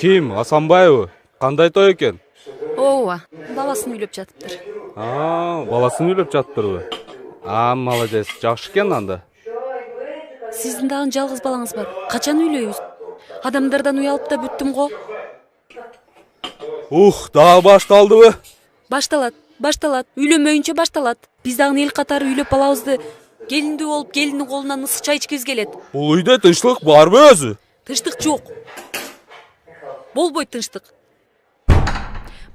Ким, Асанбаева? Кандай той экен? Ооба, баласын үйлөп жатыптыр. Баласын үйлөп жатыптырбы? Молодец, жакшы экен анда. Сиздин дагы жалгыз балаңыз бар. Качан үйлөйбүз? Адамдардан уялып да бүттүм го. Дагы башталдыбы? Башталат. Үйлөнмөйүнчө башталат. Биз дагы эл катары үйлөп балабызды келиндүү болуп, келиндин колунан ысык чай ичкиз келет. Бул үйдө тынчтык барбы өзү? Тынчтык жок. Болбойт тынчтык.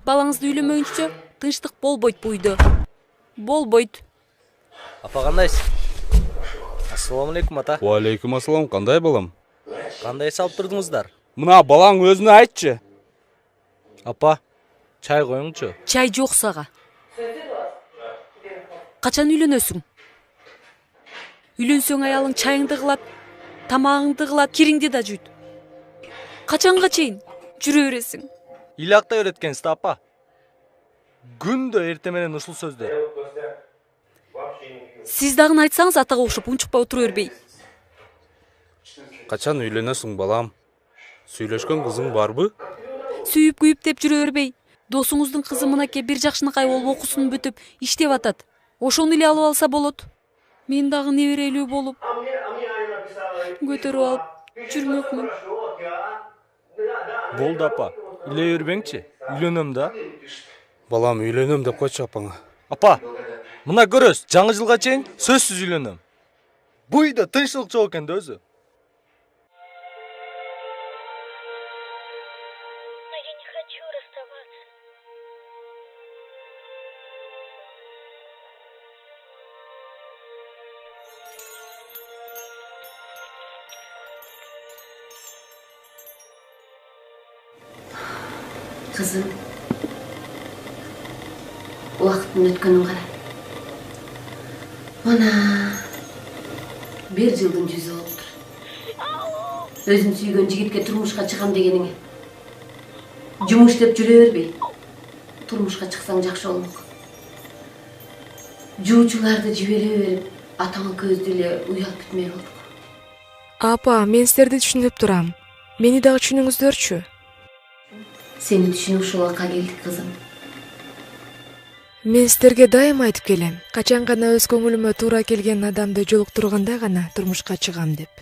Балаңызды үйлөнмөйүнчө тынчтык болбойт бу үйдө. Болбойт. Апа кандайсыз? Ассаламу алейкум ата. Алейкум ассалам, кандай балам? Кандай салып турдуңуздар? Мына балаң өзүнө айтчы. Апа, чай коюңчу. Чай жок сага. Качан үйлөнөсүң? Үйлөнсөң аялың чайыңды кылат, тамагыңды кылат, кириңди да жуйт. Качанга чейин жүрө бересиң? Илакта öğreткенсиз да апа. Күндө эртең менен ушул сөздү. Сиз дагы айтсаңыз атага окшоп унчукпай отура бербей. Качан үйлөнөсүң балам? Сүйлөшкөн кызың барбы? Сүйүп күйүп деп жүрө бербей. Досуңуздун кызы мынакей бир жакшынакай болуп окуусун бүтүп иштеп атат. Ошону эле алып алса болот. Мен дагы неберелүү болуп көтөрүп алып жүрмөкмүн. Болду апа. Илей бербеңчи. Үйлөнөм да. Балам, үйлөнөм деп койчу апаңа. Апа, мына көрөсүз, жаңы жылга чейин сөзсүз үйлөнөм. Бу үйдө тынчтык жок экен да өзү. Я не хочу расставаться. Kızım, uақыттың өткенін қара. Mana, bir жылдың жүзі болып тұр. Өзін сүйген жігітке тұрмышқа шығам дегеніңе. Жұмыс деп жүре бербей, тұрмышқа шықсаң жақсы болмақ. Жуучуларды жібере беріп, атаңа көзділе уялып бітмей болдық. Апа, мен сіздерді түшініп тұрам. Мені дағы түшініңіздерші. Сені түшініп шолаққа келдік, қызым. Мен сіздерге дайым айтып келем. Качан гана өз көңіліме тура келген адамды жолуктурганда гана турмушка чыгам деп.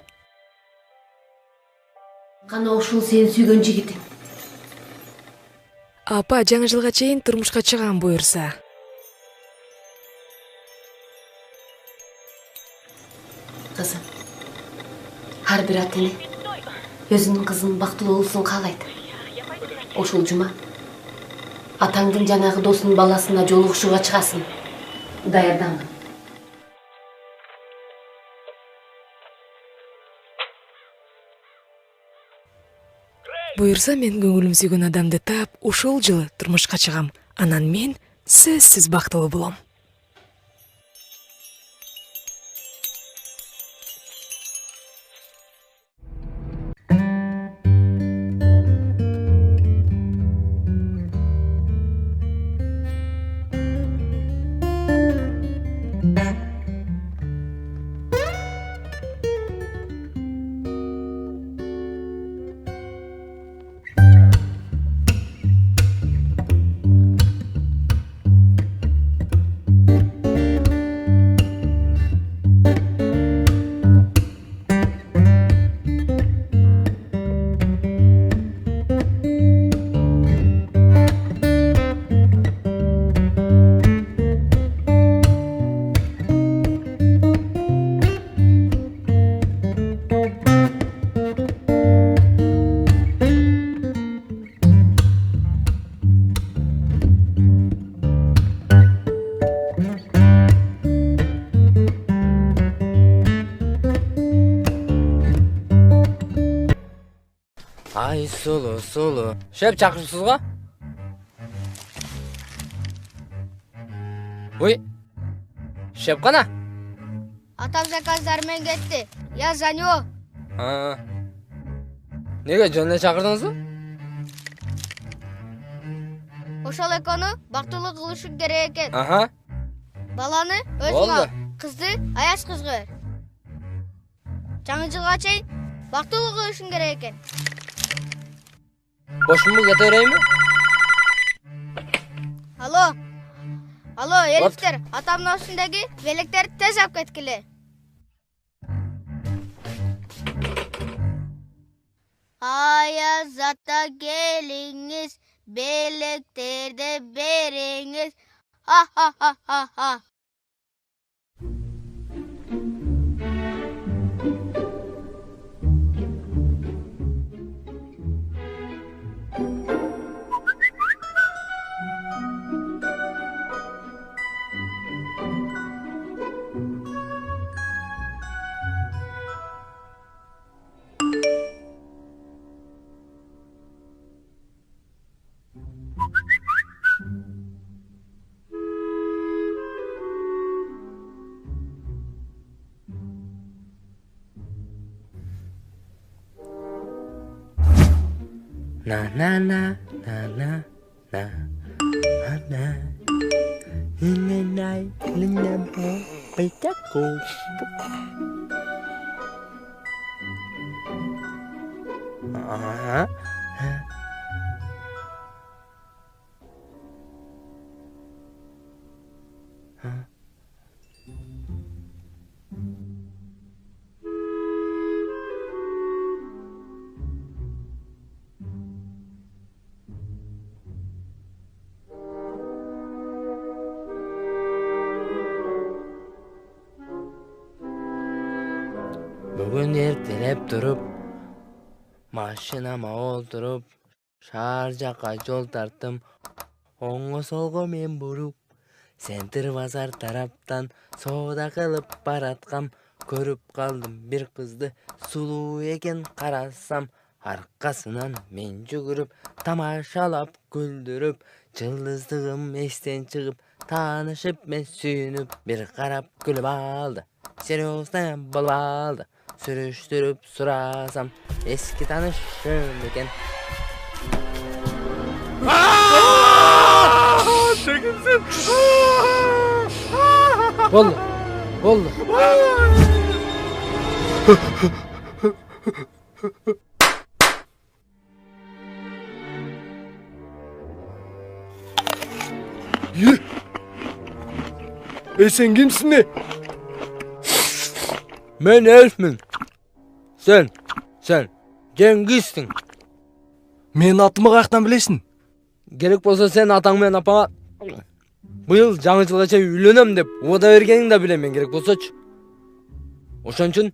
Қана ошол сен сүйген жігітің. Апа, жаңы жылга чейин турмушка чыгам буюрса. Қызым, har bir ата эне өзүнүн кызынын бактылуу болуусун каалайт. Ошол жума атаңдын жанагы досунун баласына жолугушууга чыгасың. Даярдангын. Буюрса, мен көңүлүм сүйгөн адамды таап, ушул жылы турмушка чыгам. Анан мен сөзсүз бактылуу болом. Ay sulu. Şef çakırsınız ga? Uy. Şef kana? Atam zaказдармен кетти. Я за него. Неге жөнүнө чакырдыңыз мı? Ошол экөөнү бактылуу кылышы керек экен. Aha. Баланы өзүң Болду. ал, кызды аяз кызга бер. Жаңы жылга чейин бактылуу кылышың керек экен. Boşum mu getireyim mi? Alo. Alo Elifler, atamın üstündeki velekleri tez yap ketkili. Ayaz ata geliniz, belekterde beriniz. Ha ha ha ha ha. Na na na na na na na Nenay linabo paytako. Aha. Bugün ertelep durup, maşinama oturup, Şarjaka yol tarttım, oңго солго men burup, Center bazar taraptan soda kılıp baratkam, Көрүp kaldım bir kızdı, sulu eken karasam, Arkasынан men жүгүрүп, tamaşalap güldürüp, Жылдыздыгым эстен чыгып, tanışıp men sүйүнүp, bir karap gülüp aldı. Серьезно болуп алды. Sürüştürüp surasam eski tanışım eken. Çekimsin. Oldu. Oldu. Sen kimsin ne? Men Elf'min. Sen Cengiz'sin. Menin atımı kayaktan bilesin. Gerek bolsa sen ataң менен апаңа быйыл жаңы жылга чейин үйлөнөм деп убада бергениңди да билем мен, керек болсочу. Ошон үчүн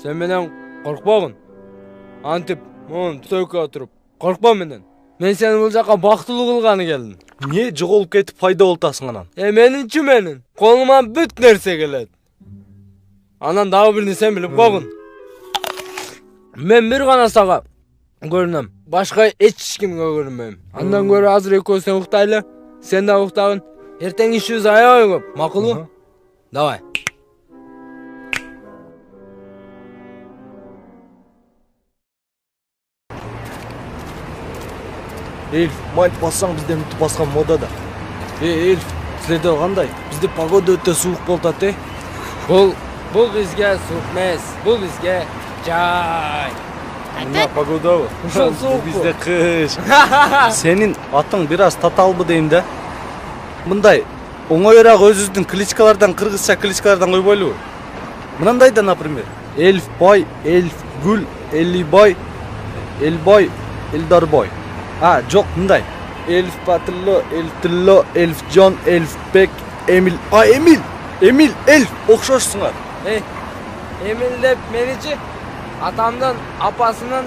сен менен коркпогун. Антип, монун төкө отуруп коркпо менен. Мен сени бул жака бактылуу кылганы келдим. Niye жоголуп кетип пайда болтасың анан? Менинчи менин колума бүт нерсе келет. Анан дагы бирини сен билип койгун. Мен бир гана сага көрүнөм. Башка эч кимге көрүнбөйм. Андан көрө азыр экөөбүз уктайлы. Сен да уктагын. Эртең ишибиз аябай көп. Макулбу? Давай. Эльф, майт бассаң бизден бүтүп баскан мода да. Эльф, силерде кандай? Бизде погода өтө суук болот э. Бул бизге суук эмес. Бул бизге жай. Мына погодабы? Ушул суук. Бизде кыш. Сенин атың бир аз таталбы дейм да. Мындай оңоюраак өзүбүздүн кличкалардан, кыргызча кличкалардан койбойлубу? Мынандай да, например, Эльф бай, Эльф гүл, Элибай, Элбай, Элдарбай. Жок, мындай. Эльф Батылло, Эльтилло, Эльфжон, Эльфбек, Эмил. Эмил, Эльф, окшошсуңар. Эмил деп меничи атамдын апасынын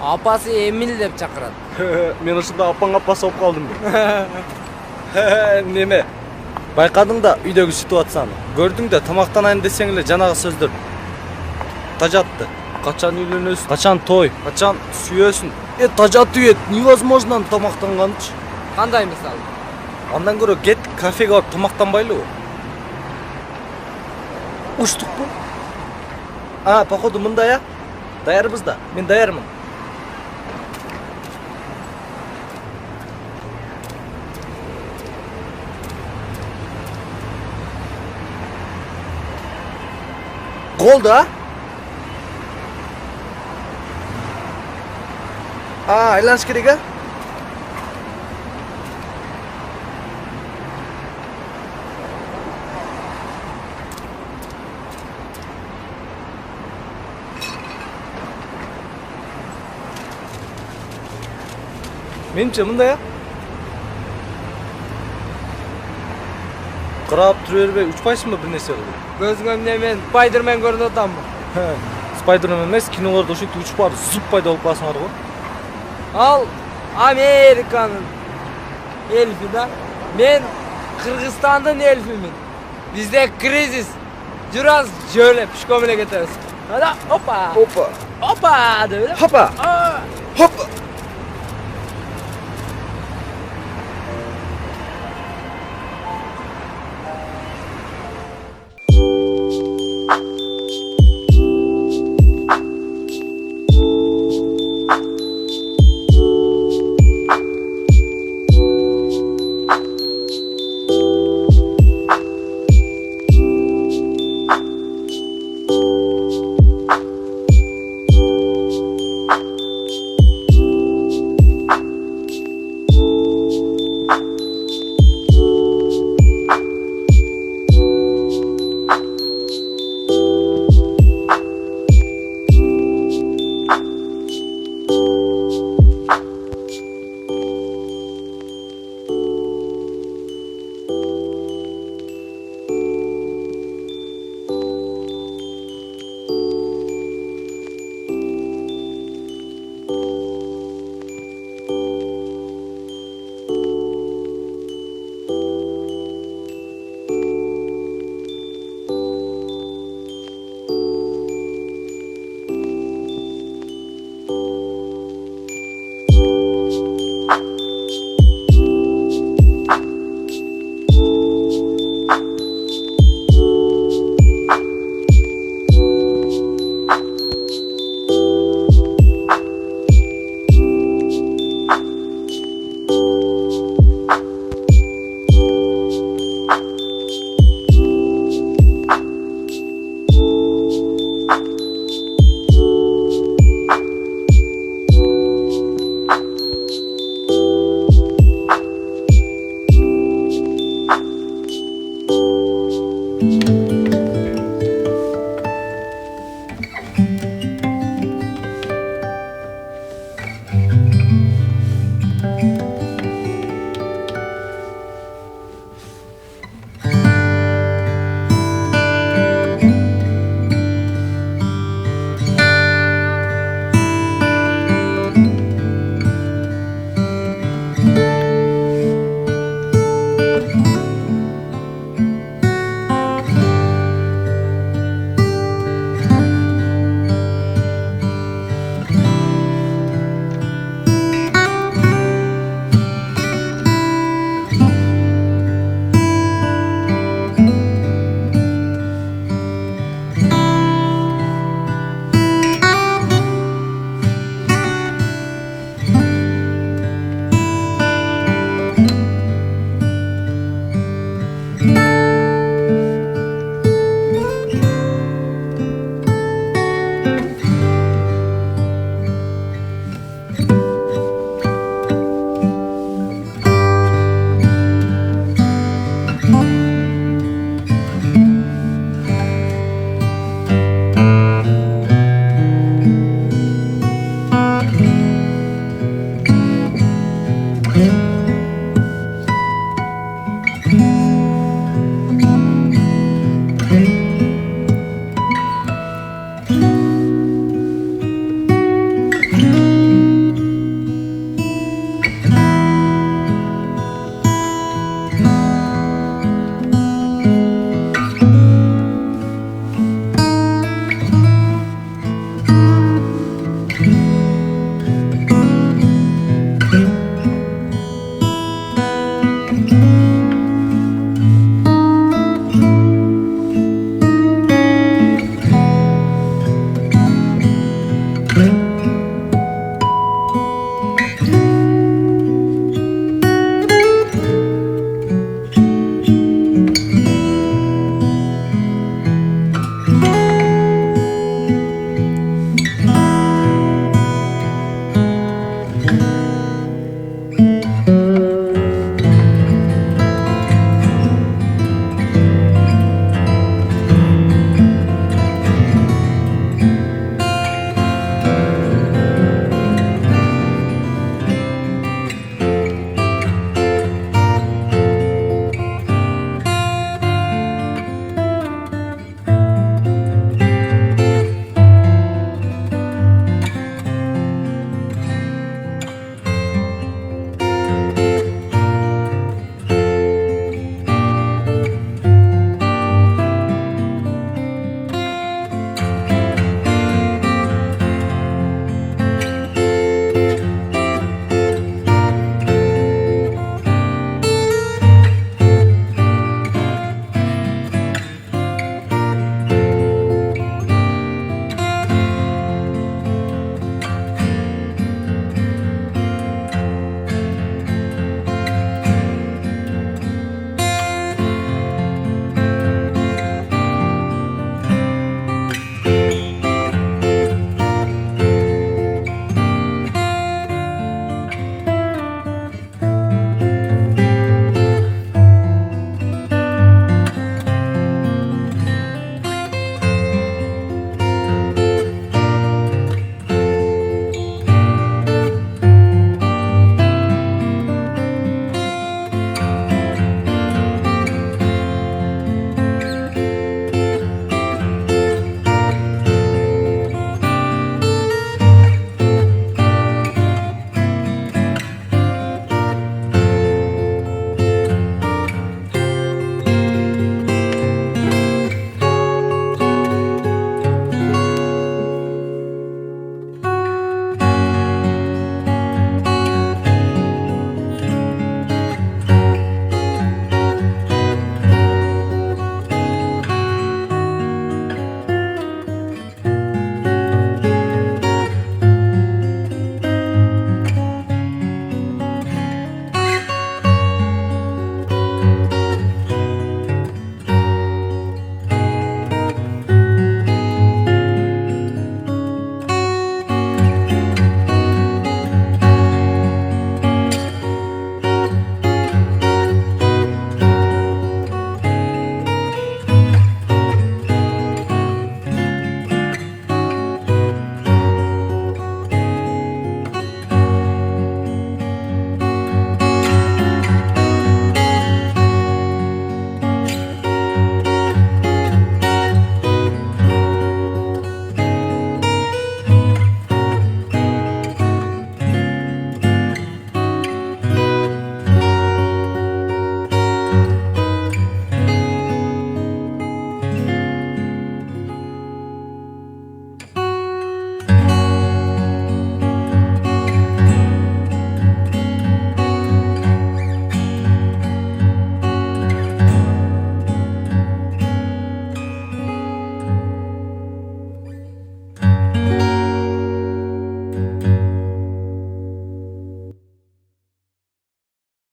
апасы Эмил деп чакырат. Мен ушунда апаң апасы болуп калдым. Неме? Байкадың да үйдөгү ситуацияны. Көрдүң да тамактанайын десең эле жанагы сөздөр тажатты. Качан үйлөнөсүң, качан той, качан сүйөсүң. Тажат үйөт, невозможно тамактанганчы. Кандай мисал? Андан көрө кет кафеге барып тамактанбайлыбы? Учтукпу? Походу мындай а? Даярбыз да. Мен даярмын. болду айланыш керек менимче мындай карап тура бербей учпайсыңбы бир нерсе кылып Көзүңө эмне мен Спайдермен көрүнүп атамбы? спайдермен эмес кинолордо ушинтип учуп барып зуп пайда болуп каласыңар го Ал Американын эльфи да. Мен Кыргызстандын эльфимин. Бизде кризис. Жүр аз жөлөп пішко менен кетебиз. Ада опа. Опа деп эле. Hoppa. Hoppa.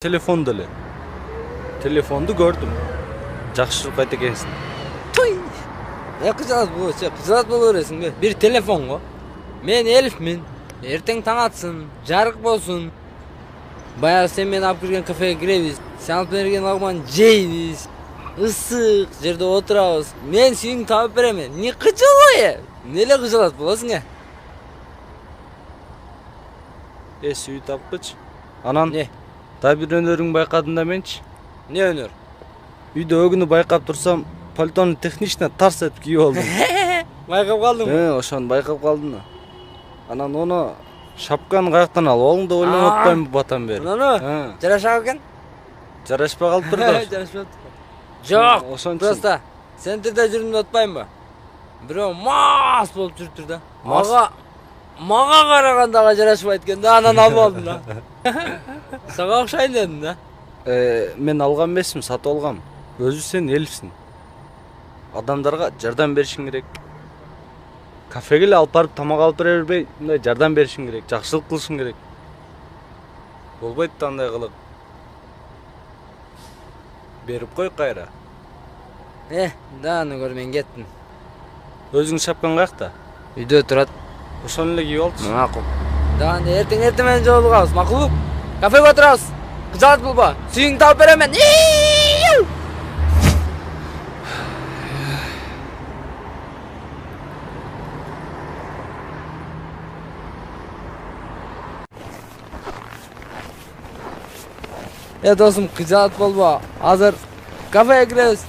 telefonda эле. Telefondu gördüm. Жакшы кайт экенсиң. Кыжалат болчу, кыжалат боло бересиң бе? Bir telefon го. Мен Elifmin. Эртең таң атсын, жарык болсун. Баягы сен мени алып кирген кафеге киребиз. Сен алып берген лагман жейбиз. Ысык жерде отурабыз. Мен сүйүңдү таап беремен. Не кыжалай? Неле кыжалат болосуң? Сүйү тапкыч. Анан Не? да бир өнөрүң байкадым да менчи. Не өнөр? Үйдө өгүнү байкап турсам, пальтону технично тарс этип кийип алдым. Байкап калдыңбы? Ошону байкап калдым да. Анан ону шапканы каяктан алып алдың деп ойлоп атпаймынбы батан бери. Ананы? Жарашак экен? Жарашпай калыптыр да. Жарашпай. Жок, Ошон просто центрде жүрдүм деп атпаймынбы? Бирөө мас болуп жүрүптүр да. Мас? Мага караганда ага жарашпайт экен да, анан алып алдым да. Сага окшойн дедим да. Мен алган эмесмин, сатып алгам. Өзү сен Элифсиң. Адамдарга жардам беришиң керек. Кафеге эле алып барып тамак алып бере бербей, мындай жардам беришиң керек, жакшылык кылышың керек. Болбойт да андай кылык. Берип кой кайра. Дааны көр, мен кеттим. Өзүң шапкан каякта? Үйдө турат. Ошону эле кийип алчы. Макул. Дааны эртең менен жолугабыз, макулбу? Кафеге отурабыз. Кыжалат болбо. Сүйүңдү таап беремен. Досум, кыжалат болбо. Азыр кафеге киребиз.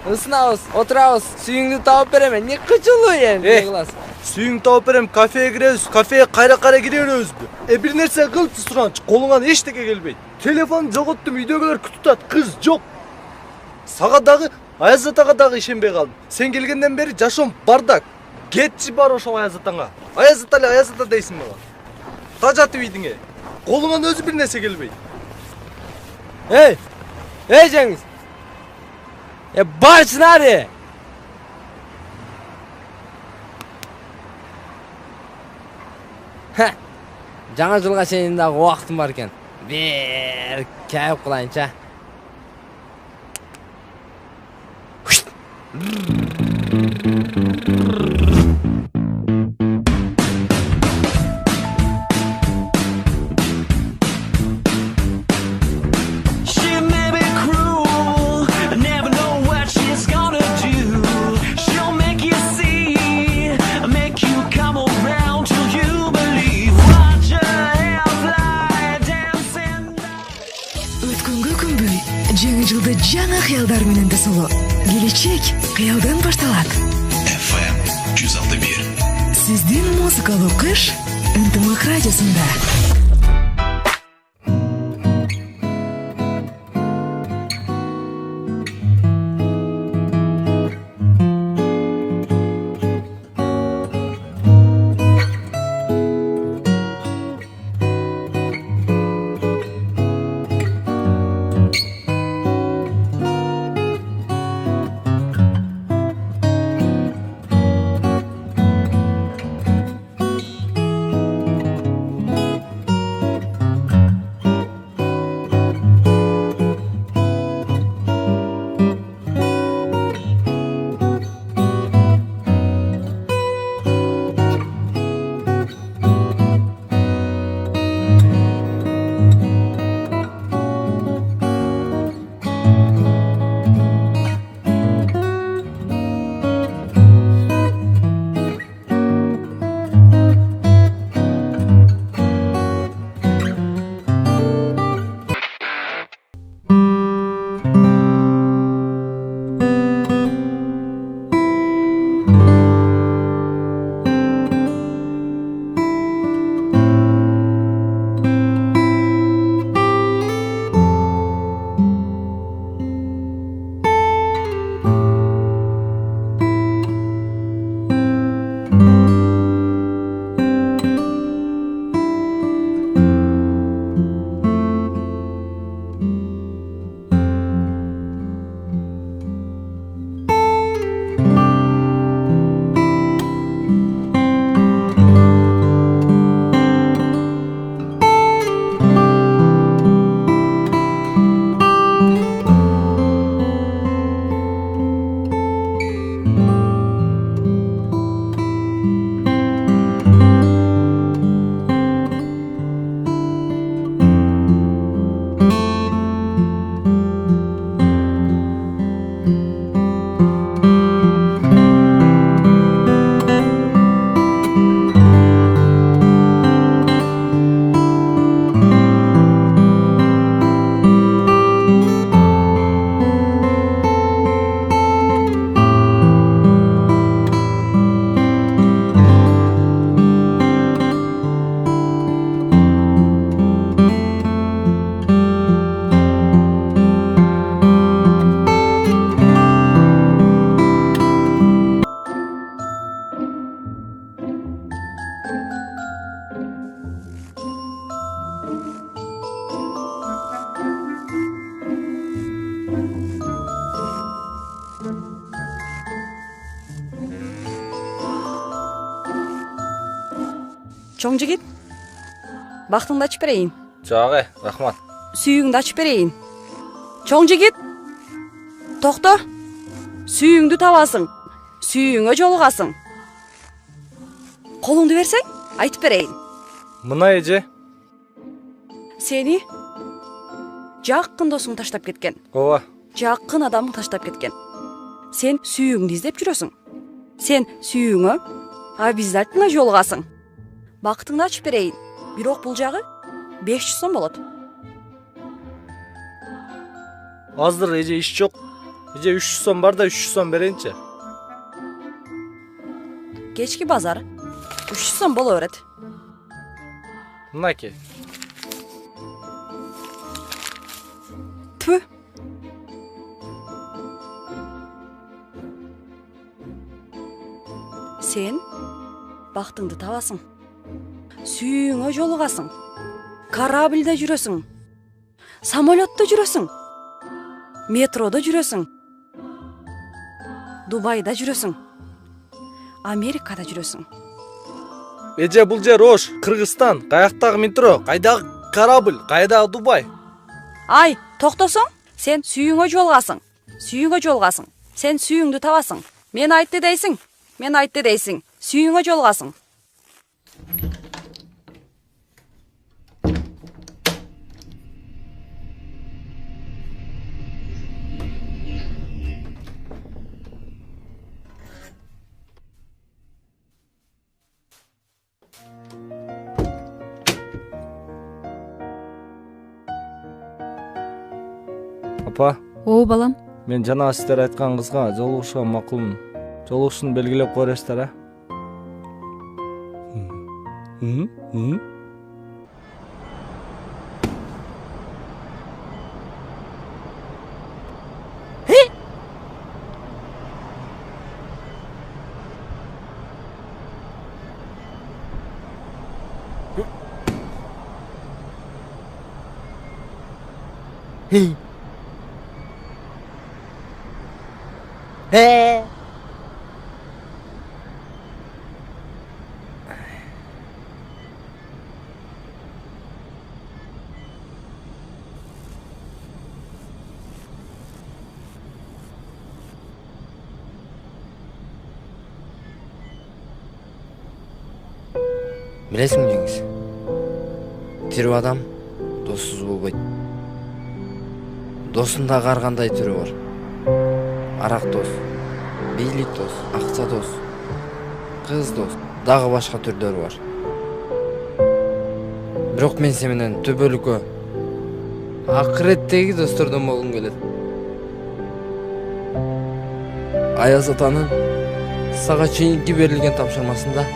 Ысынабыз, отурабыз. Сүйүңдү таап беремен. Не кычылуу эмне кыласың? Сүйүң тауып берем, кафеге киребиз, кафеге кайра кире беребизби? Бир нерсе кылчы Суранч, колуңан эчтеке келбейт. Телефон жоготтум, үйдөгүлөр күтүп атат, кыз жок. Сага дагы, Аязат ага дагы ишенбей калдым. Сен келгенден бери жашоом бардак. Кетчи бар ошо Аязатаңа. Аязат дейсиң мага. Тажатып ийдиңе. Колуңан өзү бир нерсе келбейт. Жеңиз. Барчынари. Жаңа жылга чейин дагы убактым бар экен. Бир кайып кылайынчы. Жаңы жылды жаңа кыялдар менен тосоло. Келечек кыялдан башталат. FM 161. Сиздин музыкалуу кыш ынтымак радиосунда. Чоң жигит. Бактыңды ачып берейин. Жок, рахмат. Сүйүңдү ачып берейин. Чоң жигит. Токто. Сүйүңдү табасың. Сүйүңө жолугасың. Колуңду берсең, айтып берейин. Мына эже. Сени жакын досуң таштап кеткен. Ооба. Жакын адамың таштап кеткен. Сен сүйүңдү издеп жүрөсүң. Сен сүйүңө обязательно жолугасың. Бактыңды ачып берейин. Бирок бул жагы 500 сом болот. Азыр эже иш жок. Эже 300 сом бар да 300 сом берейинчи. Кечки базар 300 сом боло берет. Мынаки. Түү. Сен бактыңды табасың. Сүйүңө жолугасың. Корабльда жүрөсүң. Самолетто жүрөсүң. Метрода жүрөсүң. Дубайда жүрөсүң. Америкада жүрөсүң. Эже бул жер Ош, Кыргызстан, каяктагы метро, кайдагы корабль, кайдагы Дубай. Ай, токтосоң, сен сүйүңө жолугасың. Сүйүңө жолугасың. Сен сүйүңдү табасың. Мен айтты дейсиң. Мен айтты дейсиң. Сүйүңө жолугасың. Апа, О, балам. мен жана сиздер айткан кызга жолугушууга макулмун. Жолугушууну белгилеп койресиздер, а? Билесиңби жеңиз? Тирүү адам доссуз болбойт. Досунда ар кандай түрү бар. Арак дос, бийлик дос, акча дос, кыз дос, дагы башка түрдөрү бар. Бирок мен сен менен төбөлүккө акыреттеги достордон болгум келет. Аяз атанын сага чейинки берилген тапшырмасында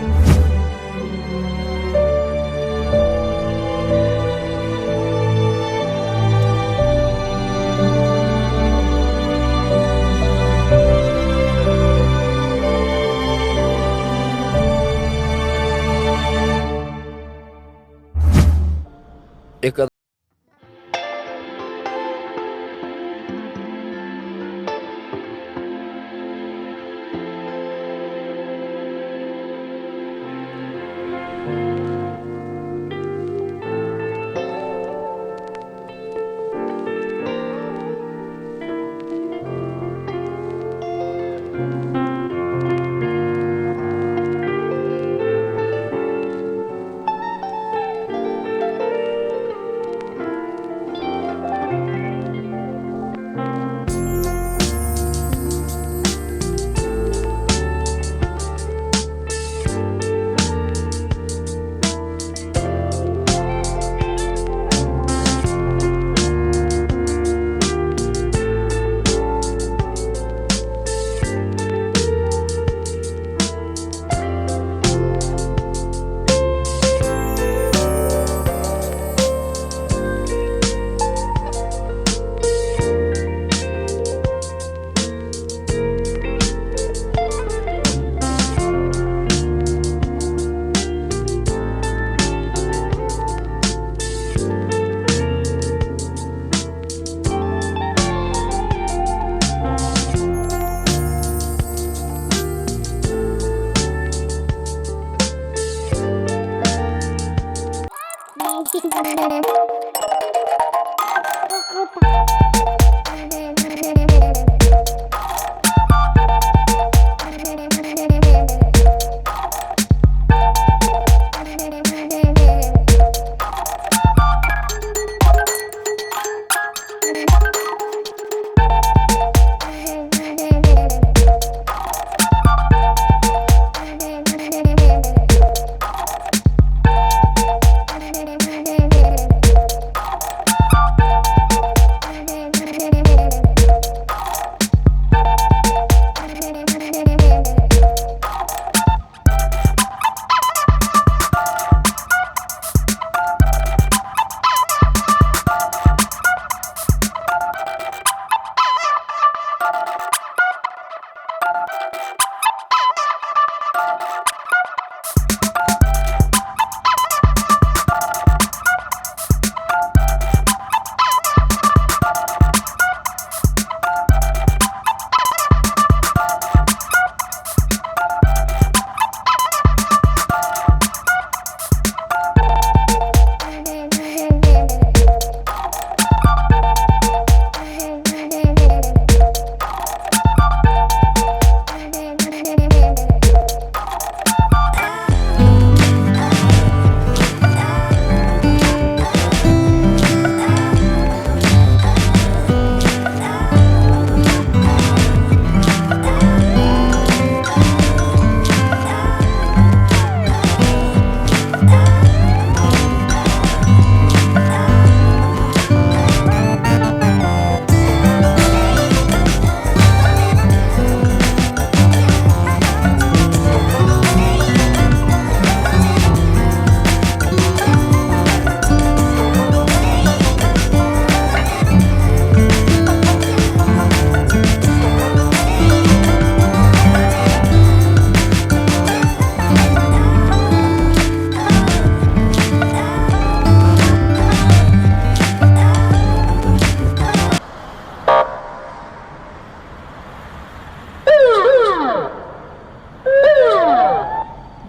эки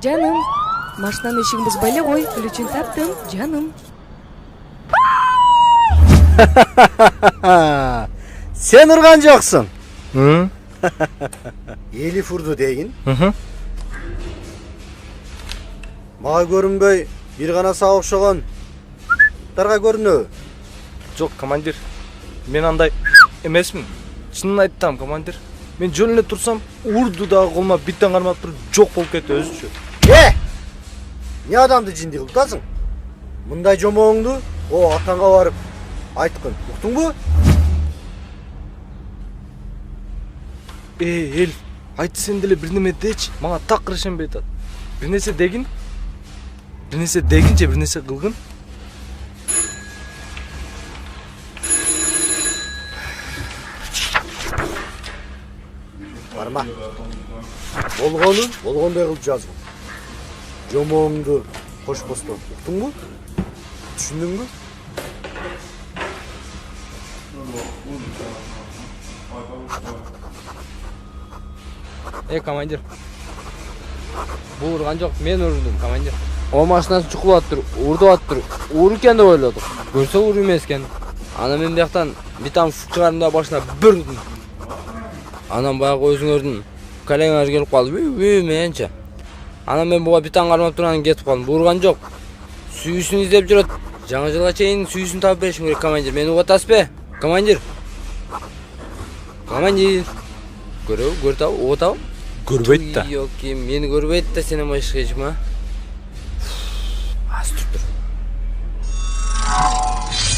Жаным, машинаны эшигин бузбай эле кой, ключун таптым, жаным. Sen urgan жоксуң. Элиф урду дегин. Мага көрүнбөй, бир гана сага окшогон тарга көрүнөбү? Жок, командир. Мен андай эмесмин. Чынын айттым, командир. Мен жөн эле турсам, урду дагы колума биттен кармап туруп жок болуп кетти өзүчө. Не адамды жинди кылтасың? Мындай жомооңду о атаңга барып айткын. Уктуңбу? Эл, айтты сен деле бир неме дечи. Мага так ишенбей атат. Бир нерсе дегин. Бир нерсе дегинче бир нерсе кылгын. Барма. Болгонун болгондой кылып жазгын. Жомооңду кошпостон. Уктуңбу? Түшүндүңбү? Командир. Бул урган жок, мен урдум, командир. О машинасы чукулуп аттыр, урдуп аттыр. Ур экен деп ойлодук. Көрсө ур эмес экен. Ана мен бияктан битан чыгарымда башына бир урдум. Анан баягы өзүңөрдүн коллегаңар келип калды. Менче. Анан мен буга битан кармап турганын кетип калдым. Бурган жок. Сүйүүсүн издеп жүрөт. Жаңы жылга чейин сүйүүсүн таап беришим керек, командир. Мени угатасызбы? Командир. Командир. Көрөбү, көртабы, угатабы? Көрбөйт да. Yok, meni көрбөйт да, сенен башка эч ким, а?